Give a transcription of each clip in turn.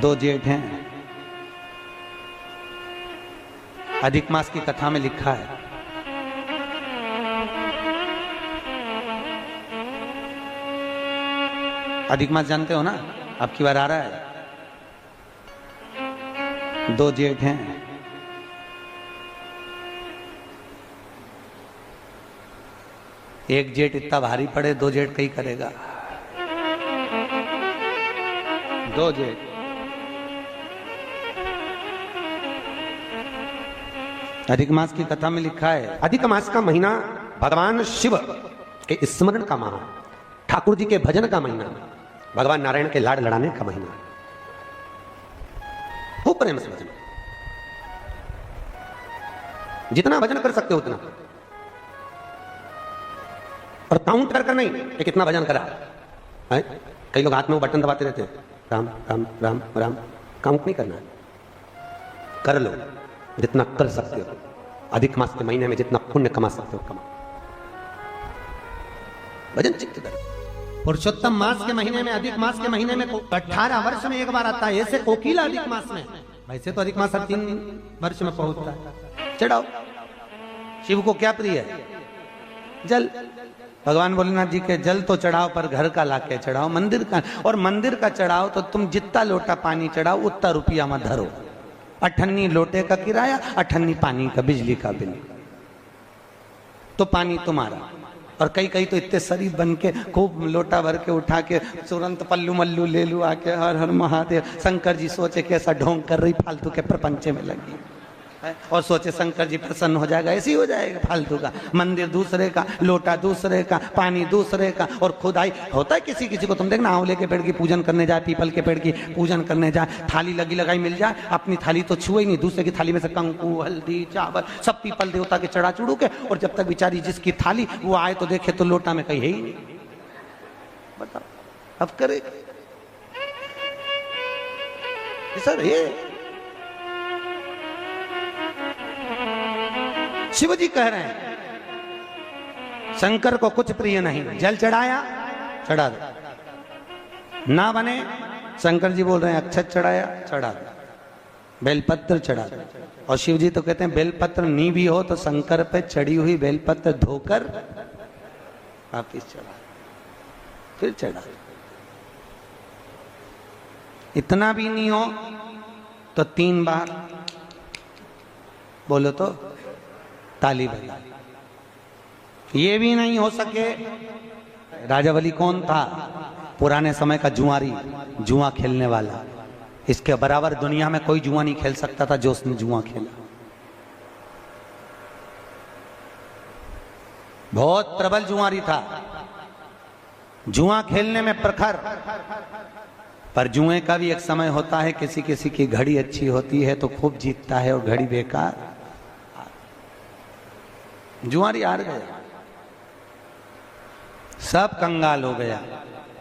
दो जेठ हैं। अधिक मास की कथा में लिखा है, अधिक मास जानते हो ना, अब की बार आ रहा है। दो जेठ हैं, एक जेठ इतना भारी पड़े, दो जेठ कहीं करेगा। दो जेठ, अधिक मास की कथा में लिखा है, अधिक मास का महीना भगवान शिव के स्मरण का माह, ठाकुर जी के भजन का महीना, भगवान नारायण के लाड लड़ाने का महीना। खूब प्रेम से भजन, जितना भजन कर सकते हो उतना, और काउंट कर नहीं कि कितना भजन करा है। कई लोग हाथ में वो बटन दबाते रहते हैं, राम राम राम राम। काउंट नहीं करना है, कर लो जितना कर सकते हो। अधिक मास के महीने में जितना पुण्य कमा सकते हो कमाओ, भजन चित्त कर। पुरुषोत्तम मास के महीने में, अधिक मास के महीने में 18 वर्ष में एक बार आता है। ऐसे कोकिला अधिक मास में, वैसे तो अधिक मास हर 3 वर्ष में पहुंचता है। चढ़ाओ, शिव को क्या प्रिय है? जल। भगवान भोलेनाथ जी के जल तो चढ़ाओ, पर घर का लाके चढ़ाओ, मंदिर का। और मंदिर का चढ़ाओ तो तुम जितना लोटा पानी चढ़ाओ उतना रुपया मत धरो। 18 लोटे का किराया, 18 पानी का, बिजली का बिल, तो पानी तुम्हारा। और कई कई तो इतने शरीफ बन के खूब लोटा भर के उठा के तुरंत पल्लू मल्लू ले लू आके, हर हर महादेव। शंकर जी सोचे कैसा ढोंग कर रही, फालतू के प्रपंचे में लगी, और सोचे शंकर जी प्रसन्न हो जाएगा। ऐसे ही हो जाएगा फालतू का। मंदिर दूसरे का, लोटा दूसरे का, पानी दूसरे का, और खुदाई होता है किसी किसी को। तुम देखना, आंवले के पेड़ की पूजन करने जाए, पीपल के पेड़ की पूजन करने जाए, थाली लगी लगाई मिल जाए, अपनी थाली तो छुए ही नहीं, दूसरे की थाली में से कंकु हल्दी चावल सब पीपल देवता के चढ़ा चुड़ू के। और जब तक बेचारी जिसकी थाली वो आए तो देखे तो लोटा में कहीं है ही नहीं। बताओ अब करे सर। ये शिव जी कह रहे हैं, शंकर को कुछ प्रिय नहीं। जल चढ़ाया, चढ़ा दो, ना बने, शंकर जी बोल रहे हैं अक्षत चढ़ाया, चढ़ा दो, बेलपत्र चढ़ा दो। और शिव जी तो कहते हैं बेलपत्र नी भी हो तो शंकर पे चढ़ी हुई बेलपत्र धोकर वापिस चढ़ा, फिर चढ़ा। इतना भी नहीं हो तो 3 बार बोलो तो ताली बजा। ये भी नहीं हो सके, राजावली कौन था? पुराने समय का जुआरी, जुआ खेलने वाला। इसके बराबर दुनिया में कोई जुआ नहीं खेल सकता था जो उसने जुआ खेला। बहुत प्रबल जुआरी था, जुआ खेलने में प्रखर। पर जुए का भी एक समय होता है, किसी किसी की घड़ी अच्छी होती है तो खूब जीतता है, और घड़ी बेकार। जुआरी हार गया, सब कंगाल हो गया,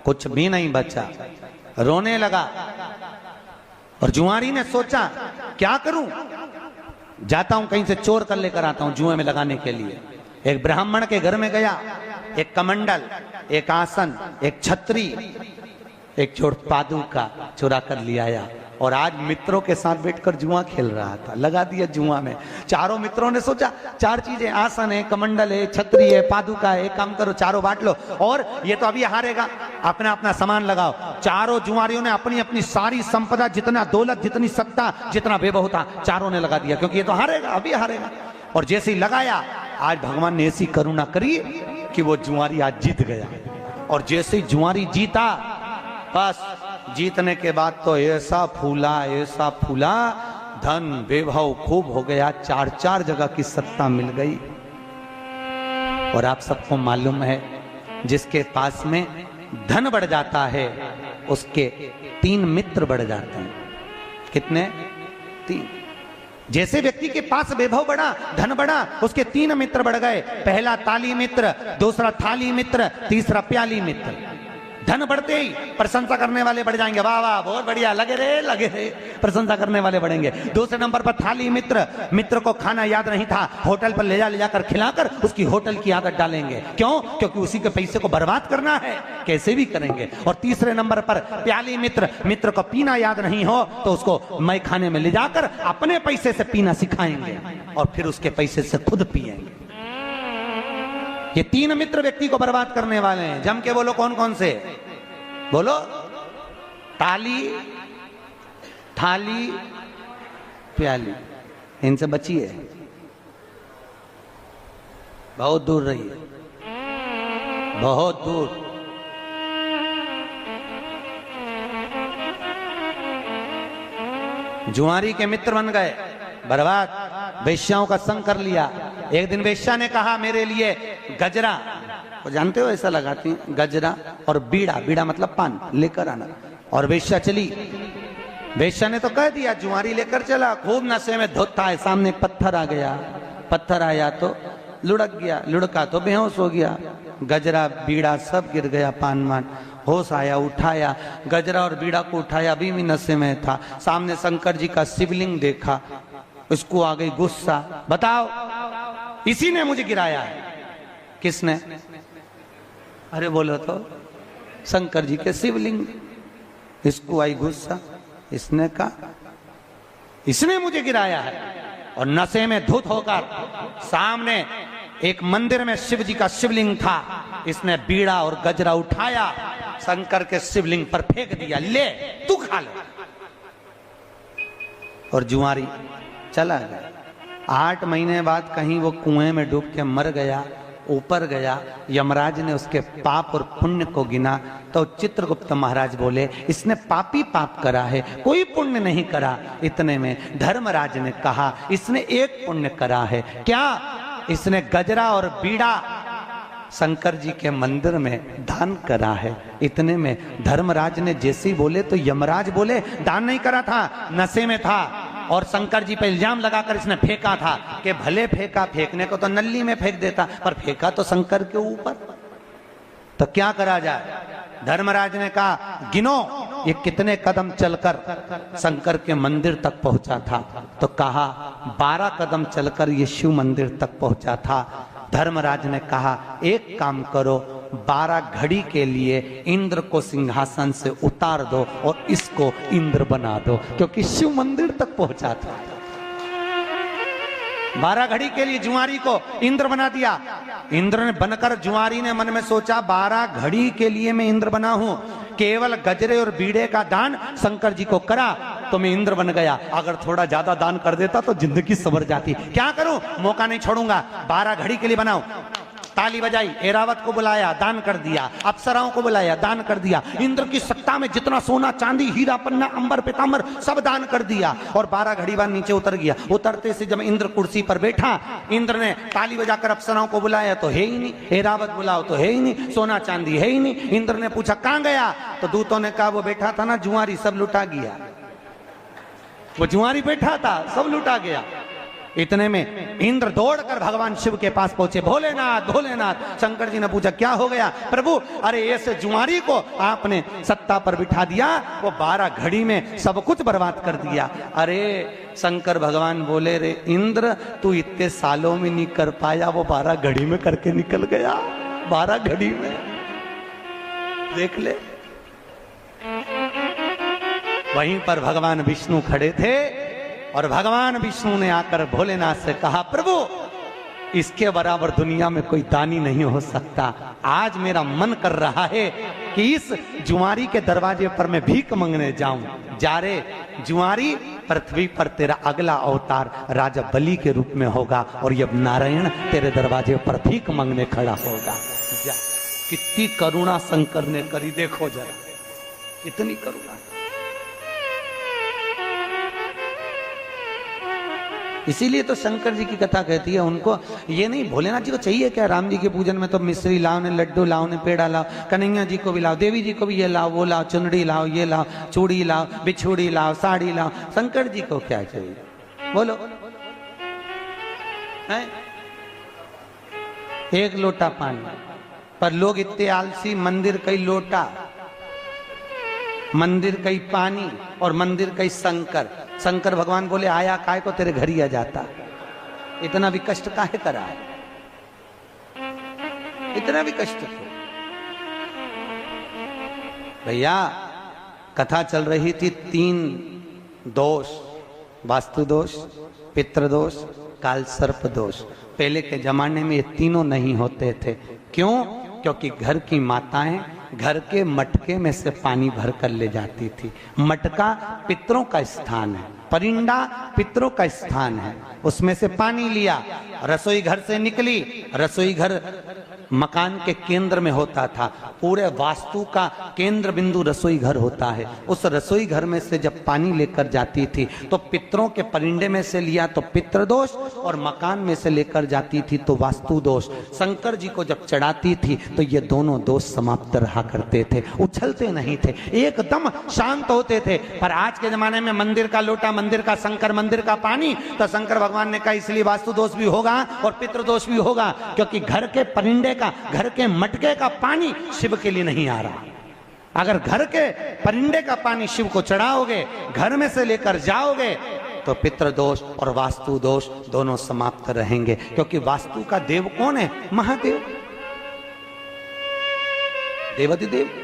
कुछ भी नहीं बचा, रोने लगा। और जुआरी ने सोचा क्या करूं, जाता हूं कहीं से चोर कर लेकर आता हूं जुए में लगाने के लिए। एक ब्राह्मण के घर में गया, एक कमंडल, एक आसन, एक छतरी, एक जोड़ पादुका चुरा कर लिया आया। और आज मित्रों के साथ बैठकर जुआ खेल रहा था, लगा दिया जुआ में। चारों मित्रों ने सोचा 4 चीजें, आसन है, कमंडल है, छतरी है, पादुका है, एक काम करो चारों बांट लो, और ये तो अभी हारेगा, अपना अपना सामान लगाओ। चारों जुआरियों ने अपनी अपनी सारी संपदा, जितना दौलत, जितनी सत्ता, जितना वैभव था, चारों ने लगा दिया, क्योंकि ये तो हारेगा, अभी हारेगा। और जैसे ही लगाया, आज भगवान ने ऐसी करुणा करी कि वो जुआरी आज जीत गया। और जैसे ही जुआरी जीता, बस जीतने के बाद तो ऐसा फूला, धन वैभव खूब हो गया, 4 जगह की सत्ता मिल गई। और आप सबको मालूम है, जिसके पास में धन बढ़ जाता है उसके 3 मित्र बढ़ जाते हैं। कितने? 3। जैसे व्यक्ति के पास वैभव बढ़ा, धन बढ़ा, उसके 3 मित्र बढ़ गए। पहला ताली मित्र, दूसरा थाली मित्र, तीसरा प्याली मित्र। धन बढ़ते ही प्रशंसा करने वाले बढ़ जाएंगे, वाह वाह बहुत बढ़िया, लगे रे, प्रशंसा करने वाले बढ़ेंगे। दूसरे नंबर पर थाली मित्र, मित्र को खाना याद नहीं था, होटल पर ले जाकर खिलाकर उसकी होटल की आदत डालेंगे। क्यों? क्योंकि उसी के पैसे को बर्बाद करना है, कैसे भी करेंगे। और तीसरे नंबर पर प्याली मित्र, मित्र को पीना याद नहीं हो तो उसको मय खाने में ले जाकर अपने पैसे से पीना सिखाएंगे और फिर उसके पैसे से खुद पिएंगे। ये 3 मित्र व्यक्ति को बर्बाद करने वाले हैं। जम के बोलो कौन कौन से? बोलो। ताली, थाली, प्याली, इनसे बचिए, बहुत दूर रहिए, बहुत दूर। जुआरी के मित्र बन गए, बर्बाद। वेश्याओं का संग कर लिया। एक दिन वेश्या ने कहा मेरे लिए गजरा, वो जानते हो ऐसा लगाती हैं, गजरा और बीड़ा, बीड़ा मतलब पान, लेकर आना। और वेश्या चली। वेश्या ने तो कह दिया, जुआरी लेकर चला, खूब नशे में धोता है। सामने एक पत्थर आ गया, पत्थर आया तो लुढ़क गया, लुढ़का तो बेहोश हो गया। गजरा बीड़ा सब गिर गया, पान मान। होश आया, उठाया, गजरा और बीड़ा को उठाया, अभी भी नशे में था। सामने शंकर जी का शिवलिंग देखा, उसको आ गई गुस्सा, बताओ इसी ने मुझे गिराया है। किसने? अरे बोलो तो, शंकर जी के शिवलिंग। इसको आई गुस्सा, इसने कहा इसने मुझे गिराया है। और नशे में धुत होकर सामने एक मंदिर में शिव जी का शिवलिंग था, इसने बीड़ा और गजरा उठाया, शंकर के शिवलिंग पर फेंक दिया, ले तू खा ले। और जुआरी चला गया। 8 महीने बाद कहीं वो कुएं में डूब के मर गया, ऊपर गया। यमराज ने उसके पाप और पुण्य को गिना तो चित्रगुप्त महाराज बोले इसने पापी पाप करा है, कोई पुण्य नहीं करा। इतने में धर्मराज ने कहा इसने एक पुण्य करा है। क्या? इसने गजरा और बीड़ा शंकर जी के मंदिर में दान करा है। इतने में धर्मराज ने जैसे ही बोले तो यमराज बोले दान नहीं करा था, नशे में था और शंकर जी पे इल्जाम लगाकर इसने फेंका था। कि भले फेंका, फेंकने को तो नल्ली में फेंक देता, पर फेंका तो शंकर के ऊपर, तो क्या करा जाए। धर्मराज ने कहा गिनो ये कितने कदम चलकर शंकर के मंदिर तक पहुंचा था। तो कहा 12 कदम चलकर ये शिव मंदिर तक पहुंचा था। धर्मराज ने कहा एक काम करो, 12 घड़ी के लिए इंद्र को सिंहासन से उतार दो और इसको इंद्र बना दो, क्योंकि शिव मंदिर तक पहुंचा था। 12 घड़ी के लिए जुआरी को इंद्र बना दिया। इंद्र ने बनकर, जुआरी ने मन में सोचा 12 घड़ी के लिए मैं इंद्र बना हूं, केवल गजरे और बीड़े का दान शंकर जी को करा तो मैं इंद्र बन गया। अगर थोड़ा ज्यादा दान कर देता तो जिंदगी संवर जाती। क्या करूं, मौका नहीं छोड़ूंगा, 12 घड़ी के लिए बनाऊं। ताली बजाई, एरावत को बुलाया, दान कर दिया। अप्सराओं को बुलाया, दान कर दिया। इंद्र की सत्ता में जितना सोना चांदी हीरा पन्ना अंबर पीतांबर सब दान कर दिया। और 12 घड़ी बाद नीचे उतर गया। उतरते से जब इंद्र कुर्सी पर बैठा, इंद्र ने ताली बजाकर अप्सराओं को बुलाया तो है ही नहीं, एरावत बुलाओ तो है ही नहीं, सोना चांदी है ही नहीं। इंद्र ने पूछा कहां गया, तो दूतों ने कहा वो बैठा था ना जुआरी, सब लुटा गया। वो जुआरी बैठा था, सब लुटा गया। इतने में इंद्र दौड़कर भगवान शिव के पास पहुंचे, भोलेनाथ भोलेनाथ। शंकर जी ने पूछा क्या हो गया प्रभु? अरे ऐसे जुआरी को आपने सत्ता पर बिठा दिया, वो 12 घड़ी में सब कुछ बर्बाद कर दिया। अरे शंकर भगवान बोले रे इंद्र, तू इतने सालों में नहीं कर पाया, वो 12 घड़ी में करके निकल गया। 12 घड़ी में, देख ले। वहीं पर भगवान विष्णु खड़े थे और भगवान विष्णु ने आकर भोलेनाथ से कहा प्रभु इसके बराबर दुनिया में कोई दानी नहीं हो सकता। आज मेरा मन कर रहा है कि इस जुआरी के दरवाजे पर मैं भीख मांगने जाऊं। जा रे जुआरी, पृथ्वी पर तेरा अगला अवतार राजा बलि के रूप में होगा और ये नारायण तेरे दरवाजे पर भीख मांगने खड़ा होगा। जा, कितनी करुणा शंकर ने करी, देखो जरा, इतनी करुणा। इसीलिए तो शंकर जी की कथा कहती है उनको ये नहीं, भोलेनाथ जी को चाहिए क्या, राम जी के पूजन में तो मिश्री लाओ ने, लड्डू लाओ ने, पेड़ा लाओ, कन्हैया जी को भी लाओ, देवी जी को भी ये लाओ वो लाओ, चुनरी लाओ, ये लाओ, चूड़ी लाओ, बिछुड़ी लाओ, साड़ी लाओ। शंकर जी को क्या चाहिए बोलो? है? एक लोटा पानी, पर लोग इतने आलसी, मंदिर कई लोटा। मंदिर कई पानी और मंदिर कई शंकर। शंकर भगवान बोले आया काय को तेरे घर ही आ जाता, इतना भी कष्ट काहे करा है, इतना भी कष्ट क्यों। भैया कथा चल रही थी, 3 दोष, वास्तु दोष, पितृ दोष, काल सर्प दोष। पहले के जमाने में ये तीनों नहीं होते थे। क्यों? क्योंकि घर की माताएं घर के मटके में से पानी भर कर ले जाती थी। मटका पितरों का स्थान है, परिंदा पितरों का स्थान है, उसमें से पानी लिया, रसोई घर से निकली। रसोई घर मकान के केंद्र में होता था, पूरे वास्तु का केंद्र बिंदु रसोई घर होता है। उस रसोई घर में से जब पानी लेकर जाती थी तो पितरों के परिंदे में से लिया तो पितृ दोष, और मकान में से लेकर जाती थी तो वास्तु दोष। शंकर जी को जब चढ़ाती थी तो ये दोनों दोष समाप्त रहा करते थे, उछलते नहीं थे, एकदम शांत होते थे। पर आज के जमाने में मंदिर का लोटा, मंदिर का शंकर, मंदिर का पानी, तो शंकर भगवान ने कहा इसलिए वास्तु दोष भी होगा और पितृ दोष भी होगा, क्योंकि घर के परिंदे घर के मटके का पानी शिव के लिए नहीं आ रहा। अगर घर के परिंदे का पानी शिव को चढ़ाओगे, घर में से लेकर जाओगे, तो पितृ दोष और वास्तु दोष दोनों समाप्त रहेंगे। क्योंकि वास्तु का देव कौन है? महादेव, देवाधिदेव।